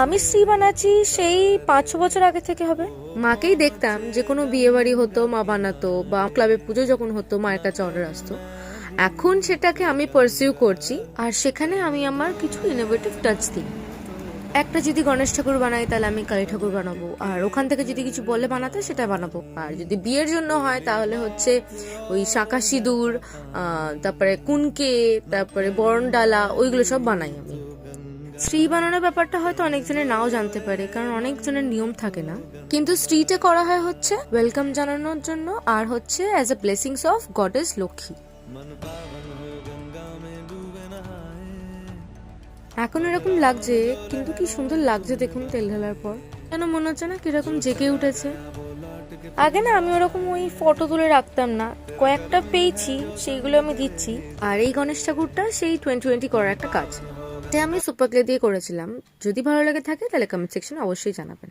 আমি শ্রী বানাচ্ছি সেই 5-6 বছর আগে থেকে হবে। মাকেই দেখতাম যে কোনো বিয়ে বাড়ি হতো মা বানাতো, বা ক্লাবে পুজো যখন হতো মায়ের কাছে অর্ডার আসতো। এখন সেটাকে আমি পারসিউ করছি, আর সেখানে আমি আমার কিছু ইনোভেটিভ টাচ দিই। একটা যদি গণেশ ঠাকুর বানাই তাহলে আমি কালী ঠাকুর বানাবো, আর ওখান থেকে যদি কিছু বলে বানাতে সেটা বানাবো। আর যদি বিয়ের জন্য হয় তাহলে হচ্ছে ওই শাঁখা সিঁদুর, তারপরে কুনকে, তারপরে বরণডালা, ওইগুলো সব বানাই আমি। শ্রী বানানোর ব্যাপারটা হয়তো অনেকজনের নাও জানতে পারে, কারণ অনেকজনের নিয়ম থাকে না, কিন্তু শ্রীটা করা হয় হচ্ছে ওয়েলকাম জানানোর জন্য, আর হচ্ছে as a blessings of goddess Lakshmi. এখন এরকম লাগছে, কিন্তু কি সুন্দর লাগছে দেখুন তেল ঢালার পর। কেন মনে হচ্ছে না কিরকম জেগে উঠেছে। আগে না আমি ওরকম ওই ফটো তুলে রাখতাম না, কয়েকটা পেয়েছি সেইগুলো আমি দিচ্ছি। আর এই গণেশ ঠাকুরটা সেই 2020 করার একটা কাজ, এটা আমি সুপার ক্লে দিয়ে করেছিলাম। যদি ভালো লেগে থাকে তাহলে কমেন্ট সেকশনে অবশ্যই জানাবেন।